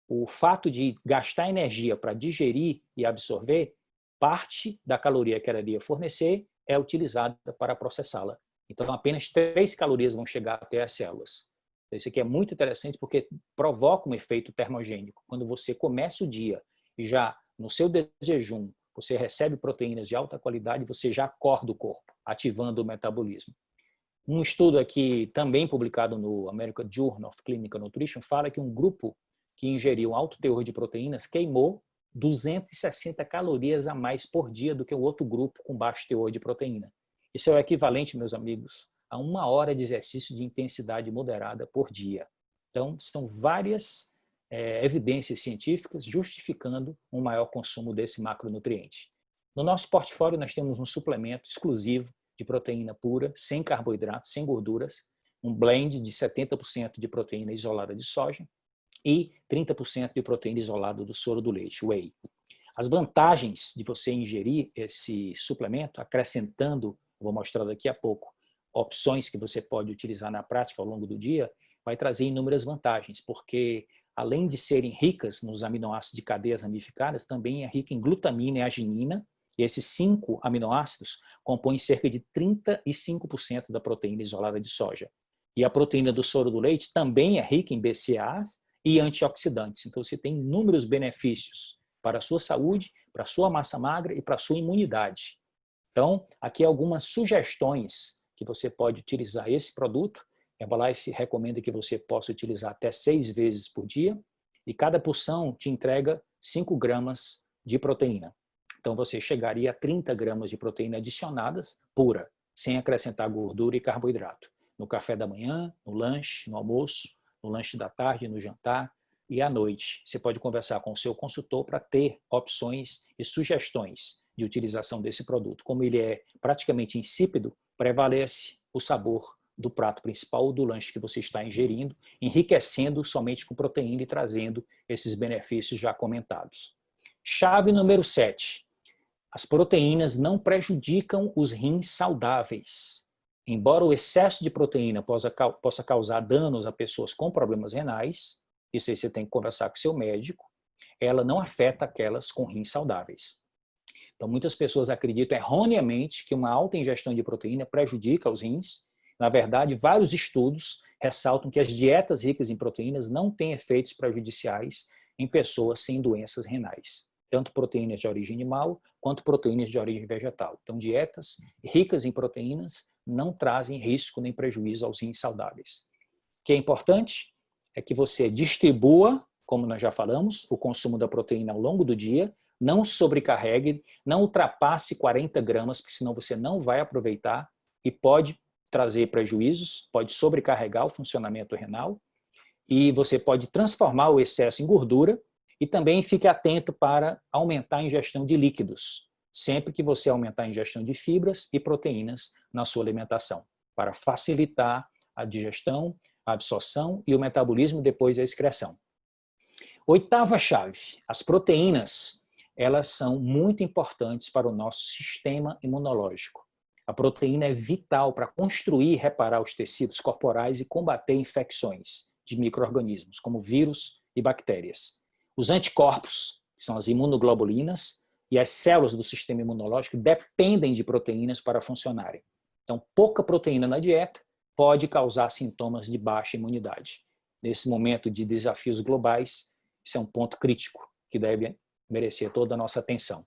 o fato de gastar energia para digerir e absorver, parte da caloria que ela iria fornecer é utilizada para processá-la. Então, apenas 3 calorias vão chegar até as células. Isso aqui é muito interessante porque provoca um efeito termogênico. Quando você começa o dia e já no seu jejum você recebe proteínas de alta qualidade, você já acorda o corpo, ativando o metabolismo. Um estudo aqui, também publicado no American Journal of Clinical Nutrition, fala que um grupo que ingeriu alto teor de proteínas queimou 260 calorias a mais por dia do que o outro grupo com baixo teor de proteína. Isso é o equivalente, meus amigos, a 1 hora de exercício de intensidade moderada por dia. Então, são várias evidências científicas justificando um maior consumo desse macronutriente. No nosso portfólio, nós temos um suplemento exclusivo de proteína pura, sem carboidratos, sem gorduras, um blend de 70% de proteína isolada de soja e 30% de proteína isolada do soro do leite, whey. As vantagens de você ingerir esse suplemento, acrescentando, vou mostrar daqui a pouco, opções que você pode utilizar na prática ao longo do dia, vai trazer inúmeras vantagens, porque além de serem ricas nos aminoácidos de cadeias ramificadas, também é rica em glutamina e arginina E esses 5 aminoácidos compõem cerca de 35% da proteína isolada de soja. E a proteína do soro do leite também é rica em BCAAs e antioxidantes. Então, você tem inúmeros benefícios para a sua saúde, para a sua massa magra e para a sua imunidade. Então, aqui algumas sugestões que você pode utilizar esse produto. Herbalife recomenda que você possa utilizar até 6 vezes por dia e cada porção te entrega 5 gramas de proteína. Então, você chegaria a 30 gramas de proteína adicionadas, pura, sem acrescentar gordura e carboidrato. No café da manhã, no lanche, no almoço, no lanche da tarde, no jantar e à noite. Você pode conversar com o seu consultor para ter opções e sugestões de utilização desse produto. Como ele é praticamente insípido, prevalece o sabor do prato principal ou do lanche que você está ingerindo, enriquecendo somente com proteína e trazendo esses benefícios já comentados. Chave número 7. As proteínas não prejudicam os rins saudáveis. Embora o excesso de proteína possa causar danos a pessoas com problemas renais, isso aí você tem que conversar com seu médico, ela não afeta aquelas com rins saudáveis. Então, muitas pessoas acreditam erroneamente que uma alta ingestão de proteína prejudica os rins. Na verdade, vários estudos ressaltam que as dietas ricas em proteínas não têm efeitos prejudiciais em pessoas sem doenças renais, tanto proteínas de origem animal quanto proteínas de origem vegetal. Então, dietas ricas em proteínas não trazem risco nem prejuízo aos rins saudáveis. O que é importante é que você distribua, como nós já falamos, o consumo da proteína ao longo do dia, não sobrecarregue, não ultrapasse 40 gramas, porque senão você não vai aproveitar e pode trazer prejuízos, pode sobrecarregar o funcionamento renal e você pode transformar o excesso em gordura e também fique atento para aumentar a ingestão de líquidos, sempre que você aumentar a ingestão de fibras e proteínas na sua alimentação, para facilitar a digestão, a absorção e o metabolismo depois a excreção. 8ª chave, as proteínas, elas são muito importantes para o nosso sistema imunológico. A proteína é vital para construir e reparar os tecidos corporais e combater infecções de micro-organismos, como vírus e bactérias. Os anticorpos, que são as imunoglobulinas, e as células do sistema imunológico dependem de proteínas para funcionarem. Então, pouca proteína na dieta pode causar sintomas de baixa imunidade. Nesse momento de desafios globais, isso é um ponto crítico que deve merecer toda a nossa atenção.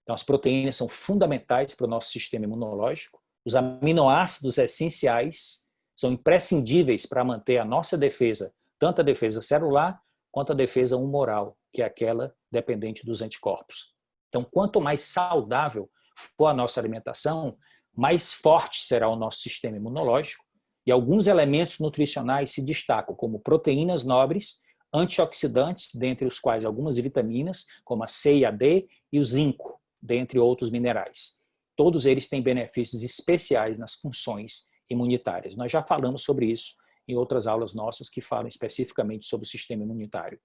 Então, as proteínas são fundamentais para o nosso sistema imunológico. Os aminoácidos essenciais são imprescindíveis para manter a nossa defesa, tanto a defesa celular quanto a defesa humoral, que é aquela dependente dos anticorpos. Então, quanto mais saudável for a nossa alimentação, mais forte será o nosso sistema imunológico e alguns elementos nutricionais se destacam, como proteínas nobres, antioxidantes, dentre os quais algumas vitaminas, como a C e a D, e o zinco, dentre outros minerais. Todos eles têm benefícios especiais nas funções imunitárias. Nós já falamos sobre isso em outras aulas nossas que falam especificamente sobre o sistema imunitário.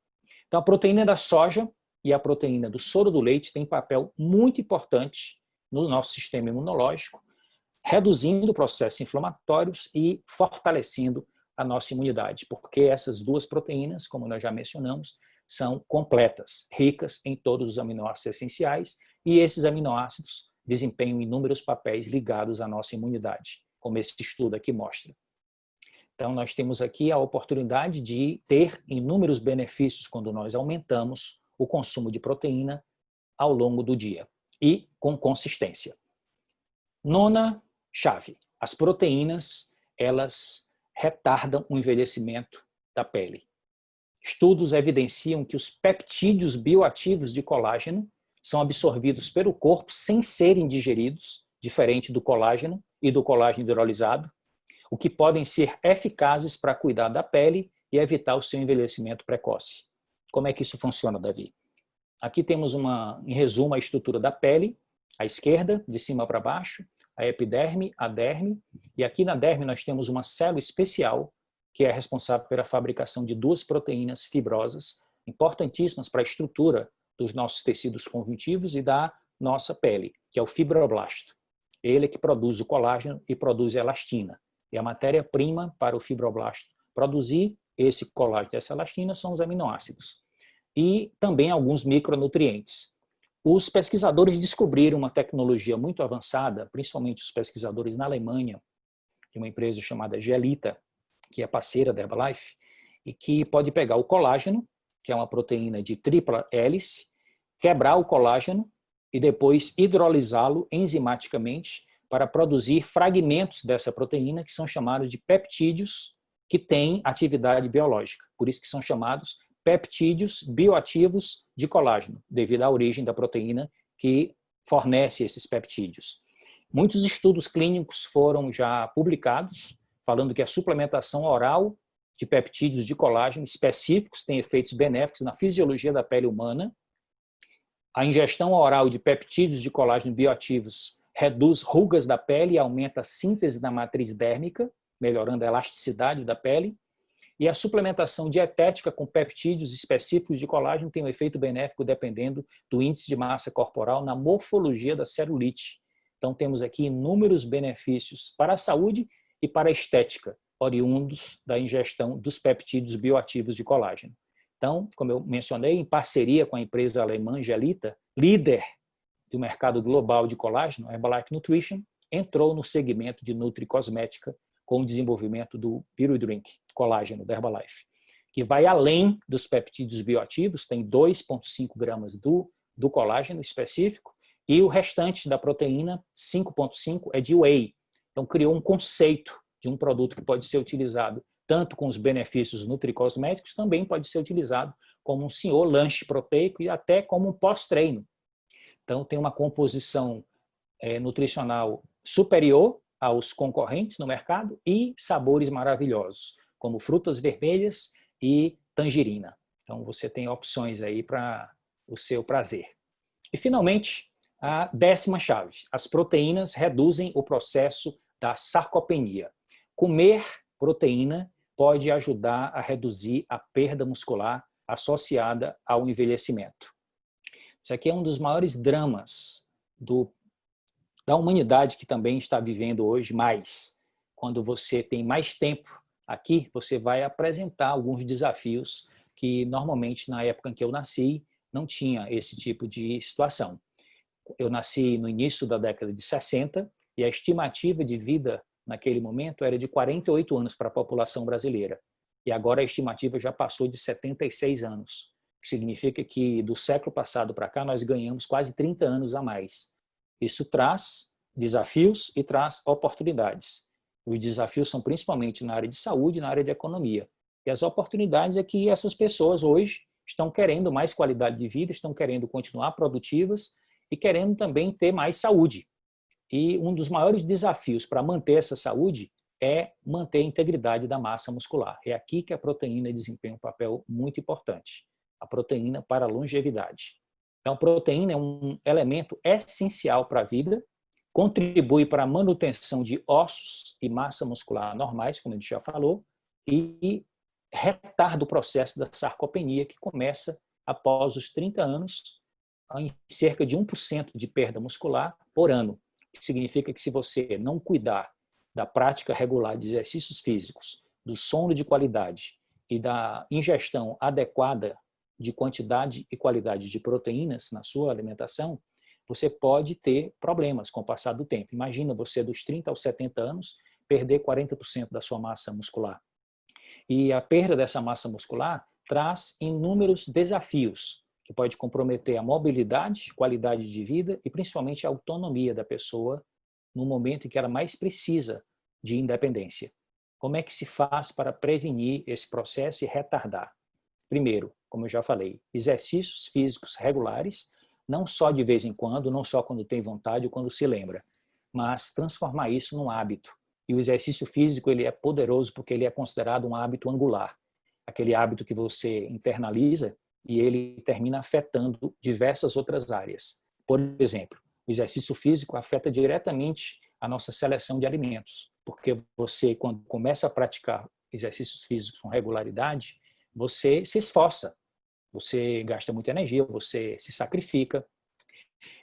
Então, a proteína da soja e a proteína do soro do leite têm papel muito importante no nosso sistema imunológico, reduzindo processos inflamatórios e fortalecendo a nossa imunidade, porque essas duas proteínas, como nós já mencionamos, são completas, ricas em todos os aminoácidos essenciais, e esses aminoácidos desempenham inúmeros papéis ligados à nossa imunidade, como esse estudo aqui mostra. Então, nós temos aqui a oportunidade de ter inúmeros benefícios quando nós aumentamos o consumo de proteína ao longo do dia e com consistência. 9ª chave. As proteínas, elas retardam o envelhecimento da pele. Estudos evidenciam que os peptídeos bioativos de colágeno são absorvidos pelo corpo sem serem digeridos, diferente do colágeno e do colágeno hidrolisado, o que podem ser eficazes para cuidar da pele e evitar o seu envelhecimento precoce. Como é que isso funciona, Davi? Aqui temos, em resumo, a estrutura da pele, à esquerda, de cima para baixo, a epiderme, a derme, e aqui na derme nós temos uma célula especial que é responsável pela fabricação de duas proteínas fibrosas, importantíssimas para a estrutura dos nossos tecidos conjuntivos e da nossa pele, que é o fibroblasto. Ele é que produz o colágeno e produz a elastina. E a matéria-prima para o fibroblasto produzir esse colágeno e essa elastina são os aminoácidos. E também alguns micronutrientes. Os pesquisadores descobriram uma tecnologia muito avançada, principalmente os pesquisadores na Alemanha, de uma empresa chamada Gelita, que é parceira da Herbalife, e que pode pegar o colágeno, que é uma proteína de tripla hélice, quebrar o colágeno e depois hidrolisá-lo enzimaticamente para produzir fragmentos dessa proteína que são chamados de peptídeos, que têm atividade biológica. Por isso que são chamados peptídeos bioativos de colágeno, devido à origem da proteína que fornece esses peptídeos. Muitos estudos clínicos foram já publicados, falando que a suplementação oral de peptídeos de colágeno específicos tem efeitos benéficos na fisiologia da pele humana. A ingestão oral de peptídeos de colágeno bioativos reduz rugas da pele e aumenta a síntese da matriz dérmica, melhorando a elasticidade da pele. E a suplementação dietética com peptídeos específicos de colágeno tem um efeito benéfico dependendo do índice de massa corporal na morfologia da celulite. Então, temos aqui inúmeros benefícios para a saúde e para a estética, oriundos da ingestão dos peptídeos bioativos de colágeno. Então, como eu mencionei, em parceria com a empresa alemã Gelita, líder do mercado global de colágeno, a Herbalife Nutrition entrou no segmento de nutricosmética com o desenvolvimento do BioDrink, colágeno da Herbalife, que vai além dos peptídeos bioativos, tem 2,5 gramas do colágeno específico, e o restante da proteína, 5,5, é de whey. Então, criou um conceito de um produto que pode ser utilizado tanto com os benefícios nutricosméticos, também pode ser utilizado como um senhor lanche proteico e até como um pós-treino. Então, tem uma composição nutricional superior aos concorrentes no mercado e sabores maravilhosos, como frutas vermelhas e tangerina. Então, você tem opções aí para o seu prazer. E, finalmente, a 10ª chave. As proteínas reduzem o processo da sarcopenia. Comer proteína pode ajudar a reduzir a perda muscular associada ao envelhecimento. Isso aqui é um dos maiores dramas da humanidade, que também está vivendo hoje mais. Quando você tem mais tempo aqui, você vai apresentar alguns desafios que normalmente na época em que eu nasci não tinha esse tipo de situação. Eu nasci no início da década de 60 e a estimativa de vida naquele momento era de 48 anos para a população brasileira. E agora a estimativa já passou de 76 anos, o que significa que do século passado para cá nós ganhamos quase 30 anos a mais. Isso traz desafios e traz oportunidades. Os desafios são principalmente na área de saúde e na área de economia. E as oportunidades é que essas pessoas hoje estão querendo mais qualidade de vida, estão querendo continuar produtivas e querendo também ter mais saúde. E um dos maiores desafios para manter essa saúde é manter a integridade da massa muscular. É aqui que a proteína desempenha um papel muito importante. A proteína para a longevidade. Então, a proteína é um elemento essencial para a vida, contribui para a manutenção de ossos e massa muscular normais, como a gente já falou, e retarda o processo da sarcopenia, que começa após os 30 anos, em cerca de 1% de perda muscular por ano. Que significa que se você não cuidar da prática regular de exercícios físicos, do sono de qualidade e da ingestão adequada de quantidade e qualidade de proteínas na sua alimentação, você pode ter problemas com o passar do tempo. Imagina você dos 30 aos 70 anos perder 40% da sua massa muscular. E a perda dessa massa muscular traz inúmeros desafios, que pode comprometer a mobilidade, qualidade de vida e principalmente a autonomia da pessoa no momento em que ela mais precisa de independência. Como é que se faz para prevenir esse processo e retardar? Primeiro, como eu já falei, exercícios físicos regulares, não só de vez em quando, não só quando tem vontade ou quando se lembra, mas transformar isso num hábito. E o exercício físico ele é poderoso porque ele é considerado um hábito angular. Aquele hábito que você internaliza e ele termina afetando diversas outras áreas. Por exemplo, o exercício físico afeta diretamente a nossa seleção de alimentos, porque você, quando começa a praticar exercícios físicos com regularidade, você se esforça, você gasta muita energia, você se sacrifica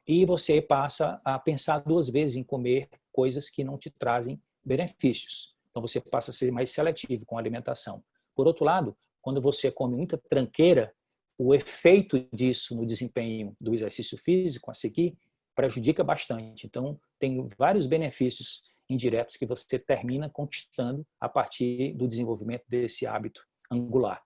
e você passa a pensar 2 vezes em comer coisas que não te trazem benefícios. Então você passa a ser mais seletivo com a alimentação. Por outro lado, quando você come muita tranqueira, o efeito disso no desempenho do exercício físico a seguir prejudica bastante. Então, tem vários benefícios indiretos que você termina conquistando a partir do desenvolvimento desse hábito angular.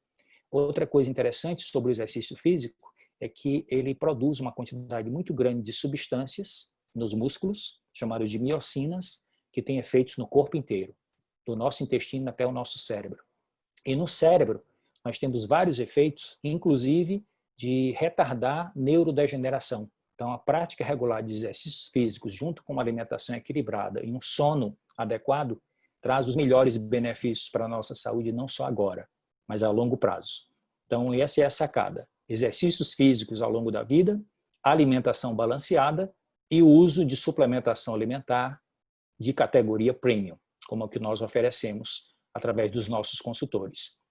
Outra coisa interessante sobre o exercício físico é que ele produz uma quantidade muito grande de substâncias nos músculos, chamadas de miocinas, que têm efeitos no corpo inteiro, do nosso intestino até o nosso cérebro. E no cérebro, nós temos vários efeitos, inclusive de retardar neurodegeneração. Então, a prática regular de exercícios físicos, junto com uma alimentação equilibrada e um sono adequado, traz os melhores benefícios para a nossa saúde, não só agora, mas a longo prazo. Então, essa é a sacada. Exercícios físicos ao longo da vida, alimentação balanceada e o uso de suplementação alimentar de categoria premium, como é o que nós oferecemos através dos nossos consultores.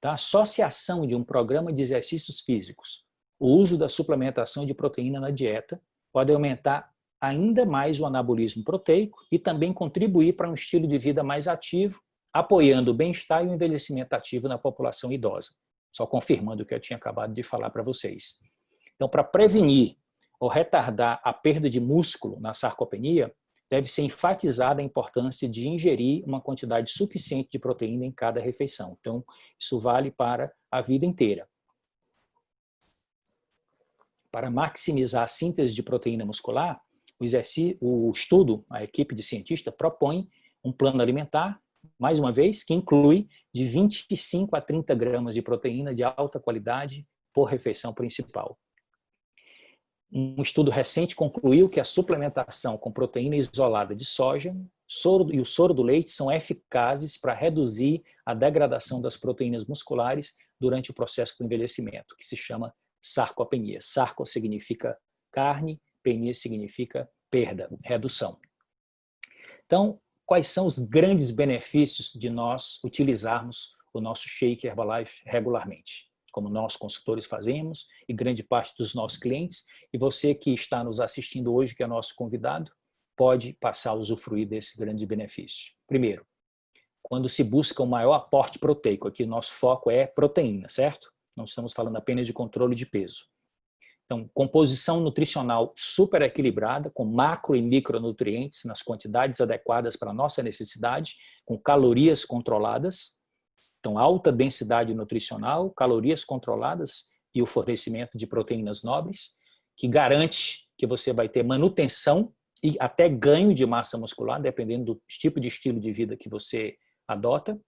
A associação de um programa de exercícios físicos, o uso da suplementação de proteína na dieta, pode aumentar ainda mais o anabolismo proteico e também contribuir para um estilo de vida mais ativo, apoiando o bem-estar e o envelhecimento ativo na população idosa. Só confirmando o que eu tinha acabado de falar para vocês. Então, para prevenir ou retardar a perda de músculo na sarcopenia, deve ser enfatizada a importância de ingerir uma quantidade suficiente de proteína em cada refeição. Então, isso vale para a vida inteira. Para maximizar a síntese de proteína muscular, o estudo, a equipe de cientistas propõe um plano alimentar, mais uma vez, que inclui de 25 a 30 gramas de proteína de alta qualidade por refeição principal. Um estudo recente concluiu que a suplementação com proteína isolada de soja e o soro do leite são eficazes para reduzir a degradação das proteínas musculares durante o processo do envelhecimento, que se chama sarcopenia. Sarco significa carne, penia significa perda, redução. Então, quais são os grandes benefícios de nós utilizarmos o nosso Shake Herbalife regularmente? Como nós consultores fazemos e grande parte dos nossos clientes, e você que está nos assistindo hoje, que é nosso convidado, pode passar a usufruir desse grande benefício. Primeiro, quando se busca um maior aporte proteico, aqui o nosso foco é proteína, certo? Não estamos falando apenas de controle de peso. Então, composição nutricional super equilibrada, com macro e micronutrientes nas quantidades adequadas para a nossa necessidade, com calorias controladas. Então, alta densidade nutricional, calorias controladas e o fornecimento de proteínas nobres, que garante que você vai ter manutenção e até ganho de massa muscular, dependendo do tipo de estilo de vida que você adota.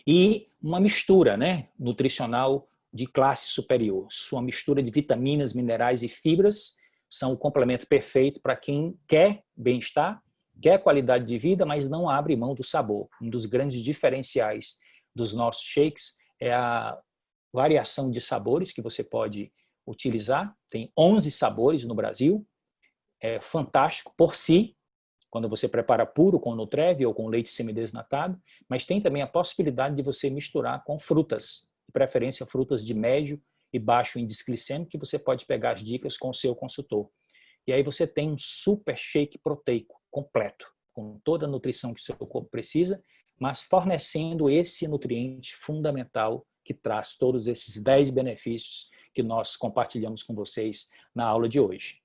E uma mistura, nutricional de classe superior. Sua mistura de vitaminas, minerais e fibras são o complemento perfeito para quem quer bem-estar, quer qualidade de vida, mas não abre mão do sabor. Um dos grandes diferenciais dos nossos shakes é a variação de sabores que você pode utilizar. Tem 11 sabores no Brasil. É fantástico por si, quando você prepara puro com Nutrev ou com leite semidesnatado, mas tem também a possibilidade de você misturar com frutas, de preferência frutas de médio e baixo índice glicêmico, que você pode pegar as dicas com o seu consultor. E aí você tem um super shake proteico completo, com toda a nutrição que o seu corpo precisa, mas fornecendo esse nutriente fundamental que traz todos esses 10 benefícios que nós compartilhamos com vocês na aula de hoje.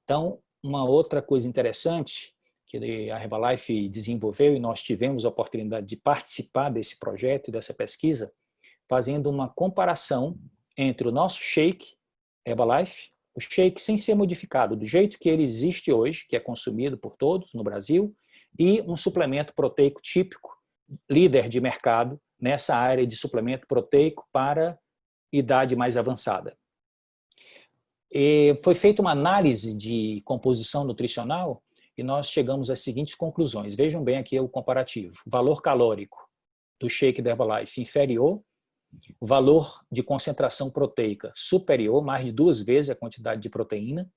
Então, uma outra coisa interessante que a Herbalife desenvolveu, e nós tivemos a oportunidade de participar desse projeto e dessa pesquisa, fazendo uma comparação entre o nosso shake Herbalife, o shake sem ser modificado, do jeito que ele existe hoje, que é consumido por todos no Brasil, e um suplemento proteico típico, líder de mercado nessa área de suplemento proteico para idade mais avançada. E foi feita uma análise de composição nutricional e nós chegamos às seguintes conclusões. Vejam bem aqui o comparativo. O valor calórico do shake da Herbalife inferior, o valor de concentração proteica superior, mais de 2 vezes a quantidade de proteína,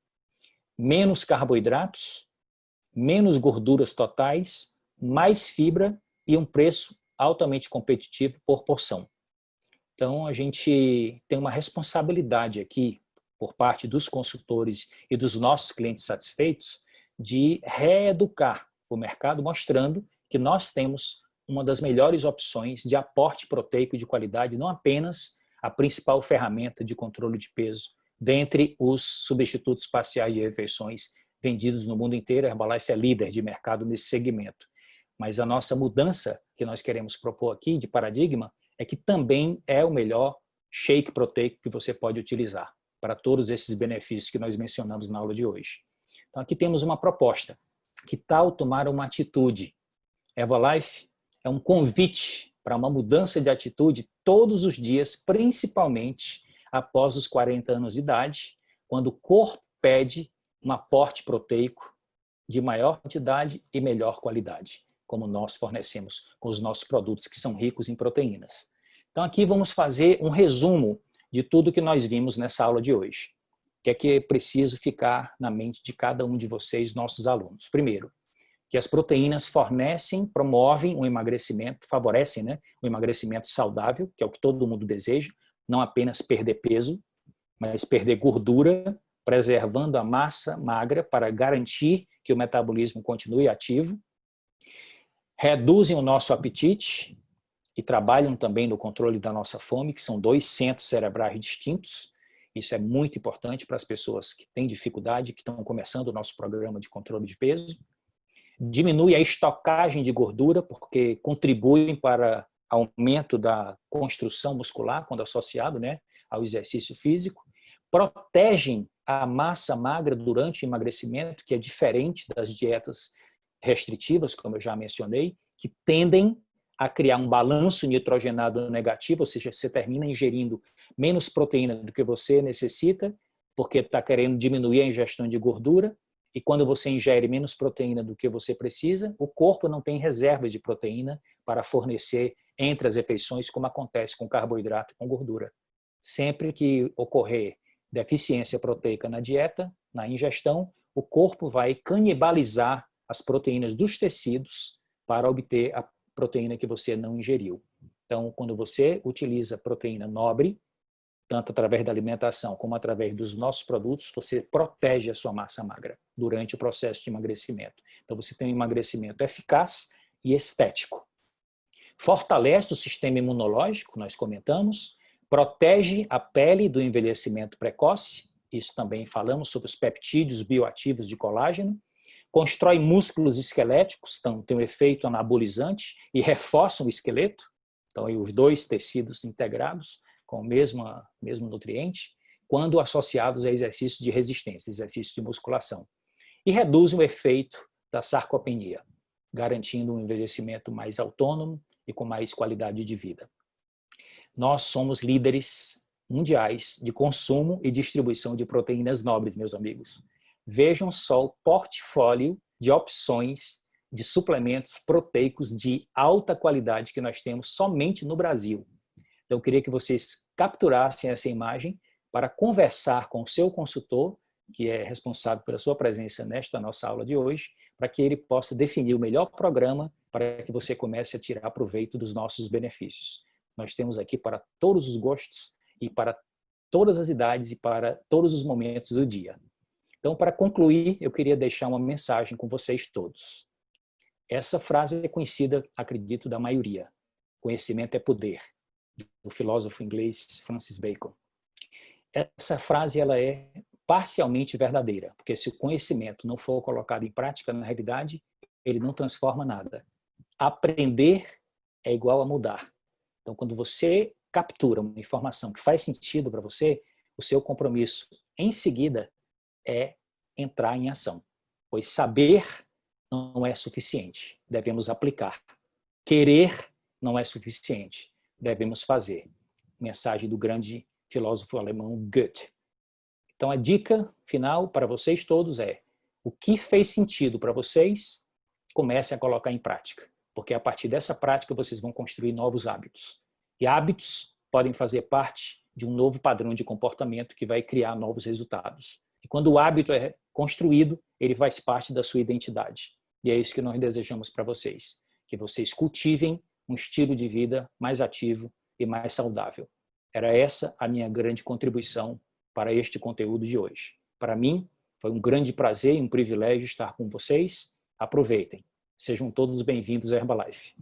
menos carboidratos, menos gorduras totais, mais fibra e um preço altamente competitivo por porção. Então, a gente tem uma responsabilidade aqui, por parte dos consultores e dos nossos clientes satisfeitos, de reeducar o mercado, mostrando que nós temos uma das melhores opções de aporte proteico de qualidade, não apenas a principal ferramenta de controle de peso dentre os substitutos parciais de refeições vendidos no mundo inteiro. A Herbalife é líder de mercado nesse segmento. Mas a nossa mudança que nós queremos propor aqui de paradigma é que também é o melhor shake proteico que você pode utilizar para todos esses benefícios que nós mencionamos na aula de hoje. Então aqui temos uma proposta. Que tal tomar uma atitude? Herbalife é um convite para uma mudança de atitude todos os dias, principalmente após os 40 anos de idade, quando o corpo pede um aporte proteico de maior quantidade e melhor qualidade, como nós fornecemos com os nossos produtos que são ricos em proteínas. Então aqui vamos fazer um resumo de tudo que nós vimos nessa aula de hoje, que é preciso ficar na mente de cada um de vocês, nossos alunos. Primeiro, que as proteínas promovem um emagrecimento, favorecem, né, um emagrecimento saudável, que é o que todo mundo deseja, não apenas perder peso, mas perder gordura, preservando a massa magra para garantir que o metabolismo continue ativo. Reduzem o nosso apetite e trabalham também no controle da nossa fome, que são dois centros cerebrais distintos. Isso é muito importante para as pessoas que têm dificuldade, que estão começando o nosso programa de controle de peso. Diminui a estocagem de gordura, porque contribuem para aumento da construção muscular, quando associado, né, ao exercício físico. Protegem a massa magra durante o emagrecimento, que é diferente das dietas restritivas, como eu já mencionei, que tendem a criar um balanço nitrogenado negativo, ou seja, você termina ingerindo menos proteína do que você necessita, porque está querendo diminuir a ingestão de gordura, e quando você ingere menos proteína do que você precisa, o corpo não tem reservas de proteína para fornecer entre as refeições, como acontece com carboidrato e com gordura. Sempre que ocorrer deficiência proteica na dieta, na ingestão, o corpo vai canibalizar as proteínas dos tecidos para obter a proteína que você não ingeriu. Então, quando você utiliza proteína nobre, tanto através da alimentação como através dos nossos produtos, você protege a sua massa magra durante o processo de emagrecimento. Então, você tem um emagrecimento eficaz e estético. Fortalece o sistema imunológico, nós comentamos, protege a pele do envelhecimento precoce, isso também falamos sobre os peptídeos bioativos de colágeno, constrói músculos esqueléticos, então tem um efeito anabolizante e reforçam o esqueleto, então aí os dois tecidos integrados com o mesmo nutriente, quando associados a exercícios de resistência, exercícios de musculação. E reduzem o efeito da sarcopenia, garantindo um envelhecimento mais autônomo e com mais qualidade de vida. Nós somos líderes mundiais de consumo e distribuição de proteínas nobres, meus amigos. Vejam só o portfólio de opções de suplementos proteicos de alta qualidade que nós temos somente no Brasil. Então, eu queria que vocês capturassem essa imagem para conversar com o seu consultor, que é responsável pela sua presença nesta nossa aula de hoje, para que ele possa definir o melhor programa para que você comece a tirar proveito dos nossos benefícios. Nós temos aqui para todos os gostos e para todas as idades e para todos os momentos do dia. Então, para concluir, eu queria deixar uma mensagem com vocês todos. Essa frase é conhecida, acredito, da maioria. Conhecimento é poder, do filósofo inglês Francis Bacon. Essa frase ela é parcialmente verdadeira, porque se o conhecimento não for colocado em prática na realidade, ele não transforma nada. Aprender é igual a mudar. Então, quando você captura uma informação que faz sentido para você, o seu compromisso em seguida é entrar em ação, pois saber não é suficiente, devemos aplicar. Querer não é suficiente, devemos fazer. Mensagem do grande filósofo alemão Goethe. Então a dica final para vocês todos é: o que fez sentido para vocês, comecem a colocar em prática, porque a partir dessa prática vocês vão construir novos hábitos. E hábitos podem fazer parte de um novo padrão de comportamento que vai criar novos resultados. E quando o hábito é construído, ele faz parte da sua identidade. E é isso que nós desejamos para vocês, que vocês cultivem um estilo de vida mais ativo e mais saudável. Era essa a minha grande contribuição para este conteúdo de hoje. Para mim, foi um grande prazer e um privilégio estar com vocês. Aproveitem. Sejam todos bem-vindos à Herbalife.